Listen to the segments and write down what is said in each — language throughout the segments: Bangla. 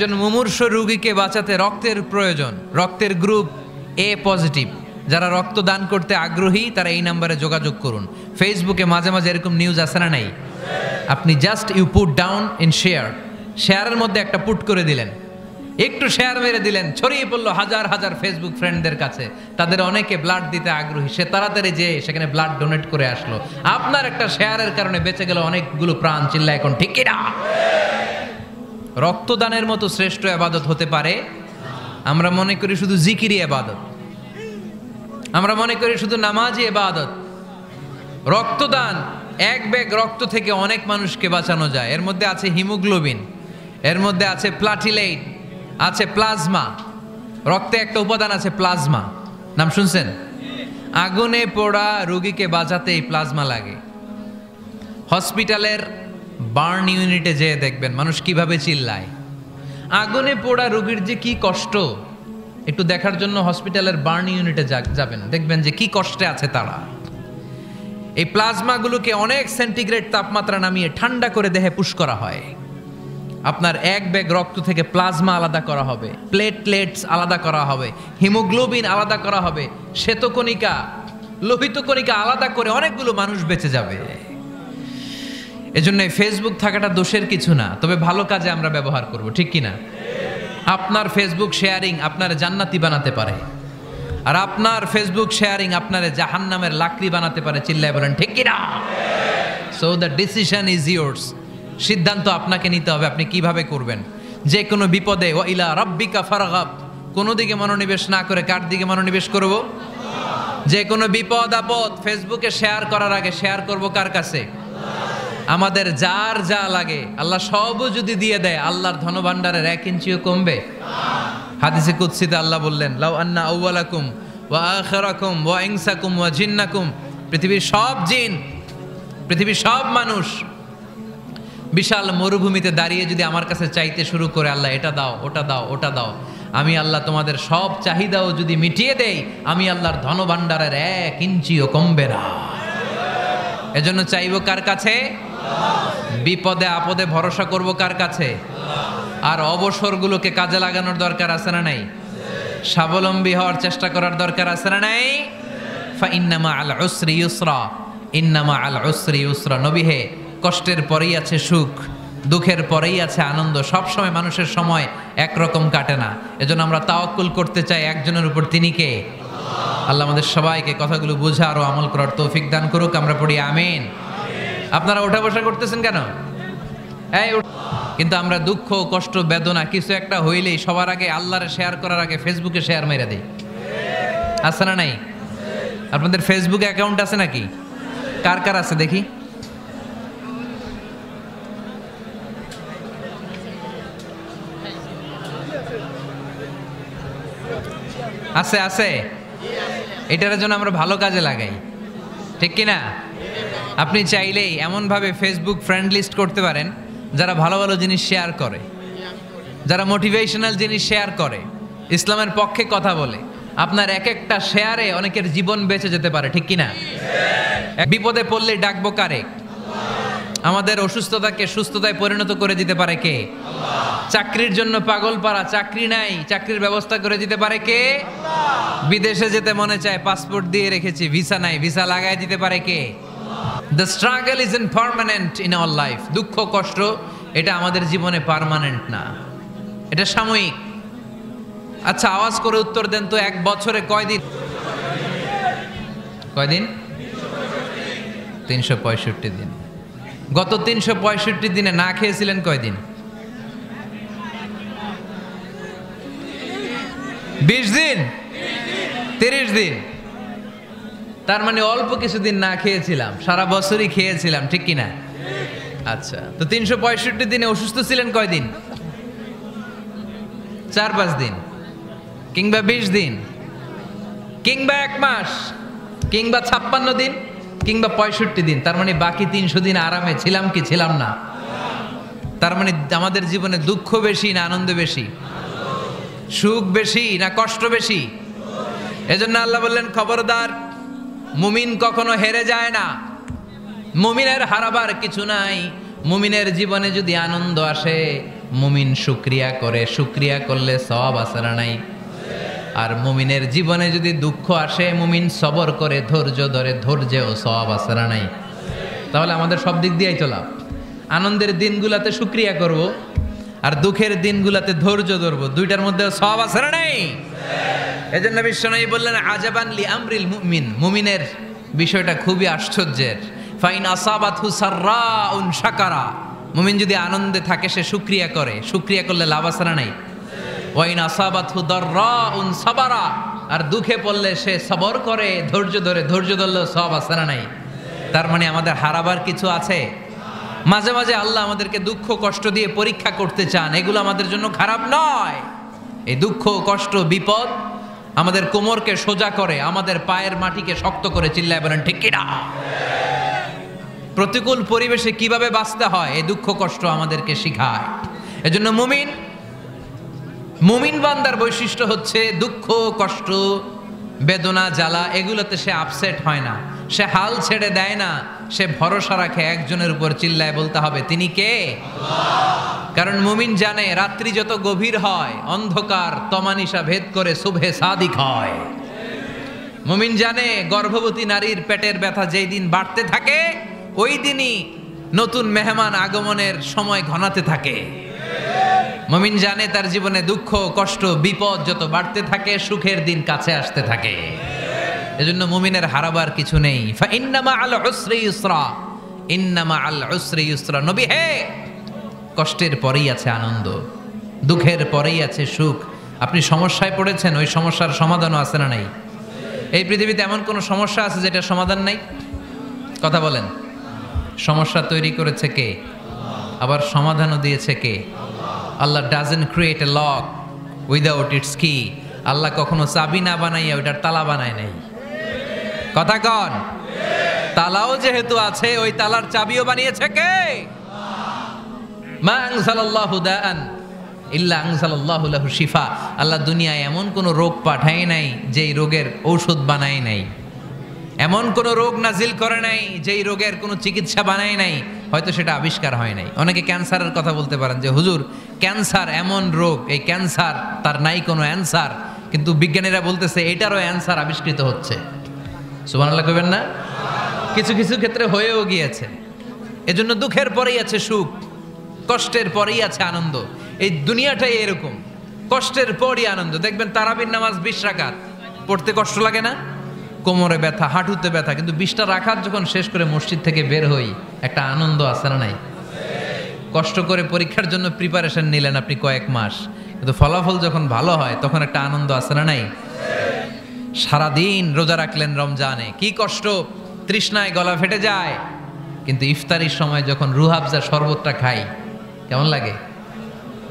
একজন মুমূর্ষ রোগীকে বাঁচাতে রক্তের প্রয়োজন, রক্তের গ্রুপ এ পজিটিভ। যারা রক্ত দান করতে আগ্রহী তারা এই নাম্বারে যোগাযোগ করুন। ফেসবুকে মাঝে মাঝে এরকম নিউজ আসে না নাই? আপনি just you put down in share, শেয়ারের মধ্যে একটা পুট করে দিলেন, একটু শেয়ার মেরে দিলেন, ছড়িয়ে পড়লো হাজার হাজার ফেসবুক ফ্রেন্ডদের কাছে। তাদের অনেকে ব্লাড দিতে আগ্রহী, সে তাড়াতাড়ি যেয়ে সেখানে ব্লাড ডোনেট করে আসলো। আপনার একটা শেয়ারের কারণে বেঁচে গেল অনেকগুলো প্রাণ। চিল্লা এখন ঠিক কিনা? রক্তদানের মতো শ্রেষ্ঠ ইবাদত হতে পারে? আমরা মনে করি শুধু জিকিরি ইবাদত, আমরা মনে করি শুধু নামাজি ইবাদত। রক্তদান, এক ব্যাগ রক্ত থেকে অনেক মানুষকে বাঁচানো যায়। এর মধ্যে আছে হিমোগ্লোবিন, এর মধ্যে আছে প্লাটিলেট, আছে প্লাজমা। রক্তে একটা উপাদান আছে প্লাজমা, নাম শুনছেন? আগুনে পোড়া রোগীকে বাঁচাতে এই প্লাজমা লাগে। হসপিটালের বার্ন ইউনিটে যেয়ে দেখবেন মানুষ কিভাবে চিল্লায়। আগুনে পোড়া রোগীর যে কি কষ্ট, একটু দেখার জন্য হসপিটালের বার্ন ইউনিটে যাবেন, দেখবেন যে কি কষ্টে আছে তারা। এই প্লাজমাগুলোকে অনেক সেন্টিগ্রেড তাপমাত্রা নামিয়ে ঠান্ডা করে দেহে পুশ করা হয়। আপনার এক ব্যাগ রক্ত থেকে প্লাজমা আলাদা করা হবে, প্লেটলেটস আলাদা করা হবে, হিমোগ্লোবিন আলাদা করা হবে, শ্বেতকণিকা, লোহিত কণিকা আলাদা করে অনেকগুলো মানুষ বেঁচে যাবে। এজন্য ফেসবুক থাকাটা দোষের কিছু না, তবে ভালো কাজে আমরা ব্যবহার করব, ঠিক কিনা? আপনার ফেসবুক শেয়ারিং আপনার জান্নাতি বানাতে পারে, আর আপনার ফেসবুক শেয়ারিং আপনার জাহান্নামের লাকড়ি বানাতে পারে। চিল্লায় বলেন ঠিক কিনা? So the decision is yours. সিদ্ধান্ত আপনাকে নিতে হবে, আপনি কিভাবে করবেন। যে কোনো বিপদে ওয়া ইলা রাব্বিকা ফারগাব, কোনো দিকে মনোনিবেশ না করে কার দিকে মনোনিবেশ করব? যে কোনো বিপদ আপদ ফেসবুকে শেয়ার করার আগে শেয়ার করব কার কাছে? আমাদের যার যা লাগে আল্লাহ সবও যদি দিয়ে দেয়, আল্লাহর ধনভাণ্ডারের 1 ইঞ্চিও কমবে? হাদিসে কুদসিতে আল্লাহ বললেন, লাউ আন্না আউওয়ালাকুম ওয়া আখিরাকুম ওয়া ইনসাকুম ওয়া জিন্নাকুম, পৃথিবীর সব জিন, পৃথিবীর সব মানুষ বিশাল মরুভূমিতে দাঁড়িয়ে যদি আমার কাছে চাইতে শুরু করে, আল্লাহ এটা দাও, ওটা দাও, ওটা দাও, আমি আল্লাহ তোমাদের সব চাহিদাও যদি মিটিয়ে দেই, আমি আল্লাহর ধনভাণ্ডারের 1 ইঞ্চিও কমবে না। এজন্য চাইবো কার কাছে? বিপদে আপদে ভরসা করব কার কাছে? আর অবসরগুলোকে কাজে লাগানোর দরকার আছে না নাই? স্বাবলম্বী হওয়ার চেষ্টা করার দরকার আছে না নাই? ফা ইন্নামা আল উসরি ইউসরা, ইন্নামা আল উসরি ইউসরা। নবী হে, কষ্টের পরেই আছে সুখ, দুঃখের পরেই আছে আনন্দ। সব সময় মানুষের সময় একরকম কাটে না। এজন্য আমরা তাওয়াক্কুল করতে চাই একজনের উপর, তিনি কে? আল্লাহ আমাদের সবাইকে কথাগুলো বোঝার ও আমল করার তৌফিক দান করুক। আমরা পড়ি আমিন। আপনারা ওঠা বসা করতেছেন কেন? কিন্তু আমরা দুঃখ কষ্ট বেদনা কিছু একটা হইলেই সবার আগে আল্লাহরে শেয়ার করার আগে ফেসবুকে শেয়ার মেরে দেই। আছে না নাই? আপনাদের ফেসবুক অ্যাকাউন্ট আছে নাকি? কার কার আছে দেখি? আছে আছে। এটার জন্য আমরা ভালো কাজে লাগাই, ঠিক কিনা? আপনি চাইলেই এমনভাবে ফেসবুক ফ্রেন্ড লিস্ট করতে পারেন যারা ভালো ভালো জিনিস শেয়ার করে, যারা মোটিভেশনাল জিনিস শেয়ার করে, ইসলামের পক্ষে কথা বলে। আপনার এক একটা শেয়ারে অনেকের জীবন বেঁচে যেতে পারে, ঠিক কিনা? বিপদে পড়লে ডাকবো কারে? আমাদের অসুস্থতাকে সুস্থতায় পরিণত করে দিতে পারে কে? চাকরির জন্য পাগল পারা, চাকরি নাই, চাকরির ব্যবস্থা করে দিতে পারে কে? বিদেশে যেতে মনে চায়, পাসপোর্ট দিয়ে রেখেছি, ভিসা নাই, ভিসা লাগাই দিতে পারে কে? The struggle isn't permanent in our life. দুঃখ কষ্ট এটা আমাদের জীবনে পার্মানেন্ট না, এটা সাময়িক। আচ্ছা আওয়াজ করে উত্তর দেন তো, 1 বছরে কয়দিন? কয়দিন? 365 দিন। গত 365 দিনে না খেয়েছিলেন কয়দিন? 20 দিন, 30 দিন। তার মানে অল্প কিছুদিন না খেয়েছিলাম, সারা বছরই খেয়েছিলাম, ঠিক কিনা? আচ্ছা, তো 365 দিনে অসুস্থ ছিলেন কয়দিন? 4-5 দিন, কিংবা 20 দিন, কিংবা 1 মাস, কিংবা 56 দিন, কিংবা 65 দিন। তার মানে বাকি 300 দিন আরামে ছিলাম কি ছিলাম না? তার মানে আমাদের জীবনে দুঃখ বেশি না আনন্দ বেশি? সুখ বেশি না কষ্ট বেশি? এজন্য আল্লাহ বললেন, খবরদার, মুমিন কখনো হেরে যায় না। মুমিনের হারাবার কিছু নাই। মুমিনের জীবনে যদি আনন্দ আসে, মুমিন শুকরিয়া করে, শুকরিয়া করলে সওয়াব আছে না নাই? আর মুমিনের জীবনে যদি দুঃখ আসে, মুমিন সবর করে, ধৈর্য ধরে, ধৈর্যেও সওয়াব আছে না নাই? তাহলে আমাদের সব দিক দিয়েই তো লাভ। আনন্দের দিনগুলাতে শুকরিয়া করব, আর দুঃখের দিনগুলাতে ধৈর্য ধরবো, দুইটার মধ্যে সওয়াব আছে না নাই? এজন্য বিশ্বনবী বললেন, আজাবান লি আমরিল মুমিন, মুমিনের বিষয়টা খুবই আশ্চর্যের। ফাইন আসাবাতহু সাররাউন শাকারা, মুমিন যদি আনন্দে থাকে সে শুকরিয়া করে, শুকরিয়া করলে লাভ আছে না নাই? ওয়াইন আসাবাতহু দাররাউন সাবারা, আর দুঃখে পড়লে সে সবর করে, ধৈর্য ধরে, ধৈর্য ধরলেও সওয়াব আছে না নাই? তার মানে আমাদের হারাবার কিছু আছে। মাঝে মাঝে আল্লাহ আমাদেরকে দুঃখ কষ্ট দিয়ে পরীক্ষা করতে চান, এগুলো আমাদের জন্য খারাপ নয়। এই দুঃখ কষ্ট বিপদ আমাদের কোমরকে সোজা করে, আমাদের পায়ের মাটিকে শক্ত করে, চিল্লায় বলেন ঠিক কিনা? প্রতিকূল পরিবেশে কিভাবে বাঁচতে হয় এই দুঃখ কষ্ট আমাদেরকে শিখায়। এজন্য মুমিন বান্দার বৈশিষ্ট্য হচ্ছে দুঃখ কষ্ট বেদনা জ্বালা এগুলোতে সে আপসেট হয় না, সে হাল ছেড়ে দেয় না, সে ভরসা রাখে একজনের উপর, চিল্লায় বলতে হবে তিনি কে? কারণ মুমিন জানে রাত্রি যত গভীর হয় অন্ধকার তমানিসা ভেদ করে সুবহে সাদিক হয়। মুমিন জানে গর্ভবতী নারীর পেটের ব্যথা যেই দিন বাড়তে থাকে ওই দিনই নতুন মেহমান আগমনের সময় ঘনাতে থাকে। মুমিন জানে তার জীবনে দুঃখ কষ্ট বিপদ যত বাড়তে থাকে সুখের দিন কাছে আসতে থাকে। এজন্য মুমিনের হারাবার কিছু নেই। ফা ইন্না মাআল উসরি ইউসরা, ইন্না মাআল উসরি ইউসরা। নবী হে, কষ্টের পরেই আছে আনন্দ, দুঃখের পরেই আছে সুখ। আপনি সমস্যায় পড়েছেন, ওই সমস্যার সমাধানও আছে না নাই? এই পৃথিবীতে এমন কোনো সমস্যা আছে যেটা সমাধান নাই? কথা বলেন। সমস্যা তৈরি করেছে কে? আবার সমাধানও দিয়েছে কে? আল্লাহ doesn't create a lock without its কি। আল্লাহ কখনো চাবি না বানাইয়া ওইটার তালা বানায় নাই। কথা কন। তালাও যেহেতু আছে ওই তালার চাবিও বানিয়েছে কে? মা আনজালাল্লাহু দাআন ইল্লা আনজালাল্লাহু লাহু শিফা। আল্লাহ দুনিয়ায় এমন কোনো রোগ পাঠায় নাই যেই রোগের ঔষধ বানায় নাই, এমন কোনো রোগ নাজিল করে নাই যেই রোগের কোনো চিকিৎসা বানায় নাই, হয়তো সেটা আবিষ্কার হয় নাই। অনেকে ক্যান্সারের কথা বলতে পারেন যে হুজুর ক্যান্সার এমন রোগ, এই ক্যান্সার তার নাই কোনো অ্যান্সার, কিন্তু বিজ্ঞানীরা বলতেছে এটারও অ্যান্সার আবিষ্কৃত হচ্ছে। সুবহানাল্লাহ কইবেন না? কিছু কিছু ক্ষেত্রে হয়েও গিয়েছে। এজন্য দুঃখের পরেই আছে সুখ, কষ্টের পরেই আছে আনন্দ। এই দুনিয়াটাই এরকম, কষ্টের পরই আনন্দ। দেখবেন তারাবির নামাজ 20 রাকাত পড়তে কষ্ট লাগে না? কোমরে ব্যথা, হাঁটুতে ব্যথা, কিন্তু 20টা রাকাত যখন শেষ করে মসজিদ থেকে বের হই একটা আনন্দ আছে না নাই? কষ্ট করে পরীক্ষার জন্য প্রিপারেশন নিলেন আপনি কয়েক মাস, কিন্তু ফলাফল যখন ভালো হয় তখন একটা আনন্দ আছে না নাই? সারাদিন রোজা রাখলেন রমজানে, কি কষ্ট, তৃষ্ণায় গলা ফেটে যায়, কিন্তু ইফতারির সময় যখন রুহাবজা শরবতটা খাই কেমন লাগে?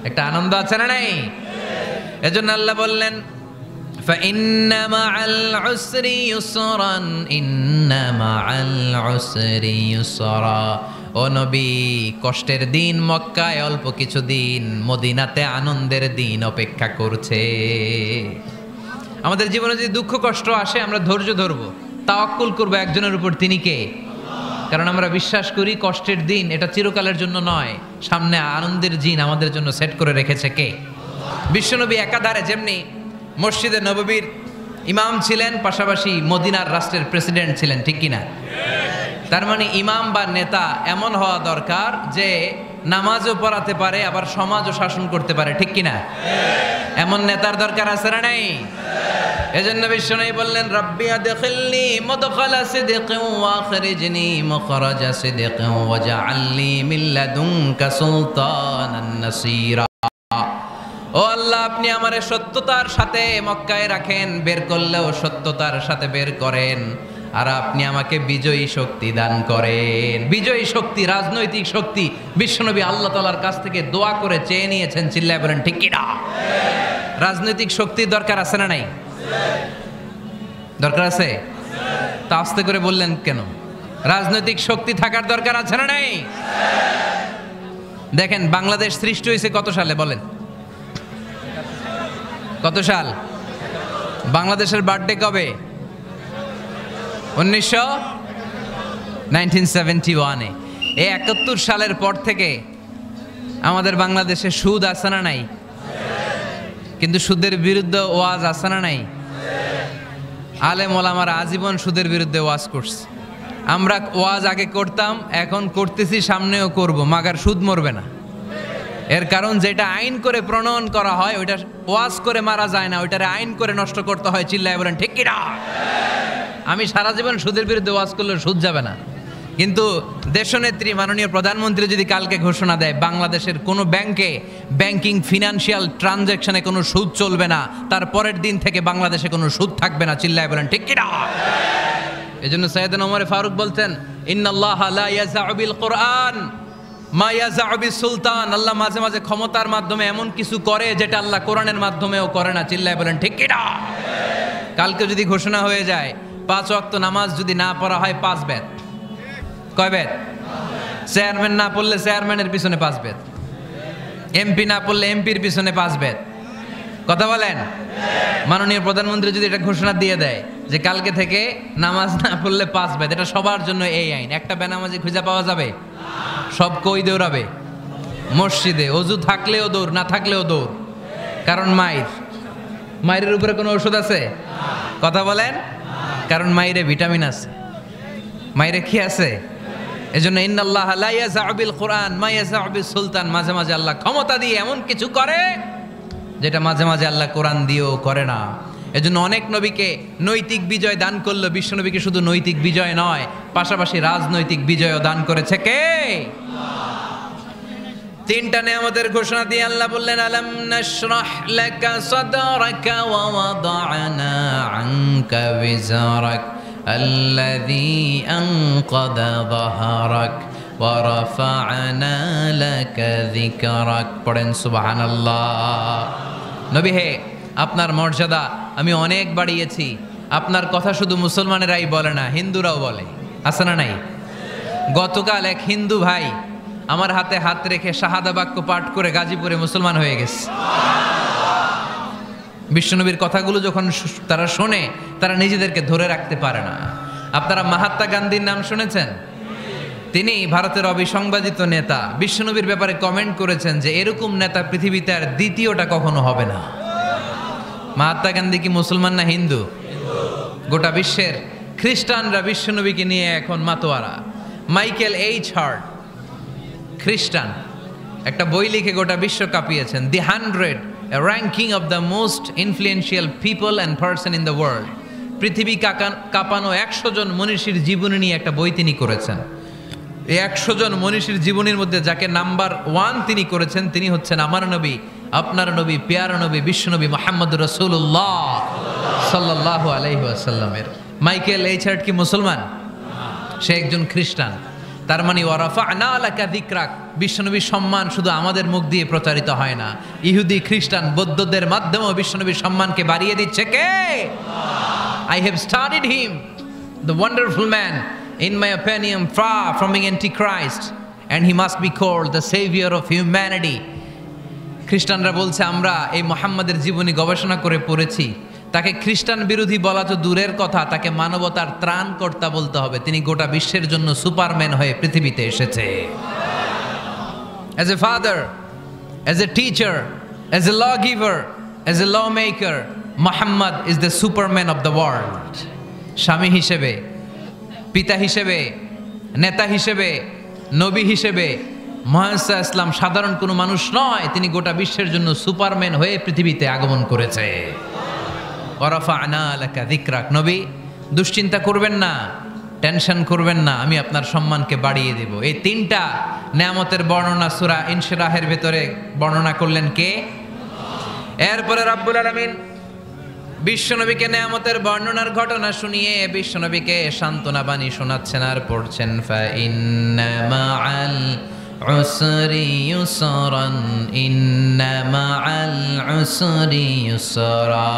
একটা আনন্দ আছে না নাই? এজন্য আল্লাহ বললেন فَإِنَّ مَعَ الْعُسْرِ يُسْرًا إِنَّ مَعَ الْعُسْرِ يُسْرًا। ও নবী, কষ্টের দিন মক্কায় অল্প কিছু দিন, মদিনাতে আনন্দের দিন অপেক্ষা করছে। আমাদের জীবনে যদি দুঃখ কষ্ট আসে আমরা ধৈর্য ধরবো, তাওয়াক্কুল করবো একজনের উপর, তিনি কে? কারণ আমরা বিশ্বাস করি কষ্টের দিন এটা চিরকালের জন্য নয়, সামনে আনন্দের দিন আমাদের জন্য সেট করে রেখেছে কে? বিশ্বনবী একাধারে যেমনি মসজিদে নববীর ইমাম ছিলেন, পাশাপাশি মদিনার রাষ্ট্রের প্রেসিডেন্ট ছিলেন, ঠিক কিনা? তার মানে ইমাম বা নেতা এমন হওয়া দরকার যে নামাজও পড়াতে পারে আবার সমাজও শাসন করতে পারে, ঠিক কিনা? এমন নেতার দরকার আছে না নাই? এজন্য বিশ্বনবী বললেন রাব্বি আদখিলনি মুদখালা সিদকিন ওয়া আখরিজনি মুখরাজা সিদকিন ওয়াজআলনি মিন লাদুনকা সুলতানান নাসীরা। ও আল্লাহ, আপনি আমারে সত্যতার সাথে মক্কায় রাখেন, বের করলেও সত্যতার সাথে বের করেন, আর আপনি আমাকে বিজয়ী শক্তি দান করেন। বিজয়ী শক্তি, রাজনৈতিক শক্তি বিশ্বনবী আল্লাহ তাআলার কাছ থেকে দোয়া করে চেয়ে নিয়েছেন, চিল্লায় বলেন ঠিক কিনা? রাজনৈতিক শক্তির দরকার আছে না নাই? দরকার আছে? তা আস্তে করে বললেন কেন? রাজনৈতিক শক্তি থাকার দরকার আছে না নাই? দেখেন বাংলাদেশ সৃষ্টি হয়েছে কত সালে বলেন? কত সাল? বাংলাদেশের বার্থডে কবে? 1971-এ। এই 71 সালের পর থেকে আমাদের বাংলাদেশে সুদ আছে না নাই? কিন্তু সুদের বিরুদ্ধে ওয়াজ আছে না নাই? আলেম ওলামারা আজীবন সুদের বিরুদ্ধে ওয়াজ করছে। আমরা ওয়াজ আগে করতাম, এখন করতেছি, সামনেও করব, মাগার সুদ মরবে না। এর কারণ যেটা আইন করে প্রণয়ন করা হয় ওইটা ওয়াজ করে মারা যায় না, ওইটারে আইন করে নষ্ট করতে হয়। চিল্লায় বলেন ঠিক কিনা? আমি সারা জীবন সুদের বিরুদ্ধে ওয়াজ করলে সুদ যাবে না, কিন্তু দেশনেত্রী মাননীয় প্রধানমন্ত্রী যদি কালকে ঘোষণা দেয় বাংলাদেশের কোনো ব্যাংকে ব্যাংকিং ফিনান্সিয়াল ট্রানজ্যাকশনে কোনো সুদ চলবে না, তার পরের দিন থেকে বাংলাদেশে কোনো সুদ থাকবে না। চিল্লায় বলেন ঠিক কিনা? এজন্য সাইয়েদনা ওমর ফারুক বলতেন, ইন্নাল্লাহা লা ইয়াযাউ বিল কুরআন মা ইয়াযাউ বিস সুলতান। আল্লাহ মাঝে মাঝে ক্ষমতার মাধ্যমে এমন কিছু করে যেটা আল্লাহ কোরআনের মাধ্যমেও করে না। চিল্লায় বলেন ঠিক কিনা? কালকে যদি ঘোষণা হয়ে যায় 5 ওয়াক্ত নামাজ যদি না পড়া হয় 5 বেত। কয় বেত? চেয়ারম্যান না পড়লে চেয়ারম্যানের পিছনে 5 বেত, এমপি না পড়লে এমপির পিছনে 5 বেত। কথা বলেন? মাননীয় প্রধানমন্ত্রী যদি এটা ঘোষণা দিয়ে দেয় যে কালকে থেকে নামাজ না পড়লে 5 বেত, এটা সবার জন্য এই আইন। একটা বেনামাজি খুঁজে পাওয়া যাবে? সব কই দৌড়াবে? মসজিদে। অজু থাকলেও দৌড়, না থাকলেও দৌড়। কারণ মায়ের উপরে কোনো ওষুধ আছে? কথা বলেন? কারণ মায়েরে ভিটামিন আছে, মায়েরে কি আছে? এজন্য ইন্নাল্লাহা লা ইয়াযাউ বিল কুরআন মা ইয়াযাউ বিস সুলতান। মাঝে মাঝে আল্লাহ ক্ষমতা দিয়ে এমন কিছু করে যেটা মাঝে মাঝে আল্লাহ কোরআন দিয়েও করে না। এজন্য অনেক নবীকে নৈতিক বিজয় দান করলো। বিশ্ব নবীকে শুধু নৈতিক বিজয় নয়, পাশাপাশি রাজনৈতিক বিজয়ও দান করেছে কে? তিনটা নেয়ামতের ঘোষণা দিয়ে আল্লাহ বললেন, আলাম নাশরাহ লাকা সাদরাকা ওয়া ওয়াদা'না আনকা বিজরাক আল্লাযী আনকাযা যাহরাক ওয়া রাফা'না লাকা যিকরাক। পড়েন সুবহানাল্লাহ। নবী হে, আপনার মর্যাদা আমি অনেক বাড়িয়েছি। আপনার কথা শুধু মুসলমানেরাই বলে না, হিন্দুরাও বলে। আছে না নাই? গতকাল এক হিন্দু ভাই আমার হাতে হাত রেখে শাহাদা বাক্য পাঠ করে গাজীপুরে মুসলমান হয়ে গেছে। বিশ্বনবীর কথাগুলো যখন তারা শোনে, তারা নিজেদেরকে ধরে রাখতে পারে না। আপনারা মহাত্মা গান্ধীর নাম শুনেছেন? তিনি ভারতের অবিসংবাদিত নেতা। বিশ্বনবীর ব্যাপারে কমেন্ট করেছেন যে এরকম নেতা পৃথিবীতে আর দ্বিতীয়টা কখনো হবে না। মহাত্মা গান্ধী কি মুসলমান না হিন্দু? গোটা বিশ্বের খ্রিস্টানরা বিশ্বনবীকে নিয়ে এখন মাতোয়ারা। মাইকেল এইচ হার্ট, খ্রিস্টান, একটা বই লিখে গোটা বিশ্ব কাঁপিয়েছেন, দি 100 a ranking of the most influential people and person in the world। পৃথিবী কাঁপানো 100 জন মনীষীর জীবনী নিয়ে একটা বই তিনি করেছেন। এই 100 জন মনীষীর জীবনীর মধ্যে যাকে নাম্বার 1 তিনি করেছেন, তিনি হচ্ছেন আমার নবী, আপনার নবী, প্যারা নবী, বিশ্বনবী মুহাম্মদুর রাসূলুল্লাহ সাল্লাল্লাহু আলাইহি ওয়াসাল্লামের। মাইকেল এইচ হার্ট কি মুসলমান? সে একজন খ্রিস্টান। তার মানে ওয়া রাফা'না লাকা যিকরাক, বিশ্বনবীর সম্মান শুধু আমাদের মুখ দিয়ে প্রচারিত হয় না, ইহুদি, খ্রিস্টান, বৌদ্ধদের মাধ্যমেও বিশ্বনবীর সম্মানকে বাড়িয়ে দিচ্ছে কে? I have studied him, the wonderful man, in my opinion, far from being antichrist, and he must be called the savior of humanity। খ্রিস্টানরা বলছে আমরা এই মুহাম্মাদের জীবনী গবেষণা করে পড়েছি, তাকে খ্রিস্টান বিরোধী বলা তো দূরের কথা, তাকে মানবতার ত্রাণকর্তা বলতে হবে। তিনি গোটা বিশ্বের জন্য সুপারম্যান হয়ে পৃথিবীতে এসেছে। As a father, as a teacher, as a lawgiver, as a lawmaker, Muhammad is the superman of the world। স্বামী হিসেবে, পিতা হিসেবে, নেতা হিসেবে, নবী হিসেবে মুহাম্মদ ইসলাম সাধারণ কোনো মানুষ নয়, তিনি গোটা বিশ্বের জন্য সুপারম্যান হয়ে পৃথিবীতে আগমন করেছে। ওয়া রাফা'না লাকা যিকরাক। নবী, দুশ্চিন্তা করবেন না, টেনশন করবেন না, আমি আপনার সম্মানকে বাড়িয়ে দেব। এই তিনটা নেয়ামতের বর্ণনা সূরা ইনশিরাহের ভেতরে বর্ণনা করলেন কে? এরপরে রাব্বুল আলামিন বিশ্বনবীকে নেয়ামতের বর্ণনার ঘটনা শুনিয়ে বিশ্বনবীকে সান্ত্বনা বাণী শোনাচ্ছেন আর পড়ছেন, ফা ইন্না মাআল উসরি ইউসরান ইন্না মাআল উসরি ইউসরা।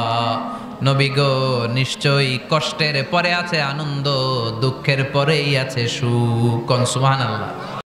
নবী গো, নিশ্চয়ই কষ্টের পরে আছে আনন্দ, দুঃখের পরেই আছে সুখ। সুবহানাল্লাহ।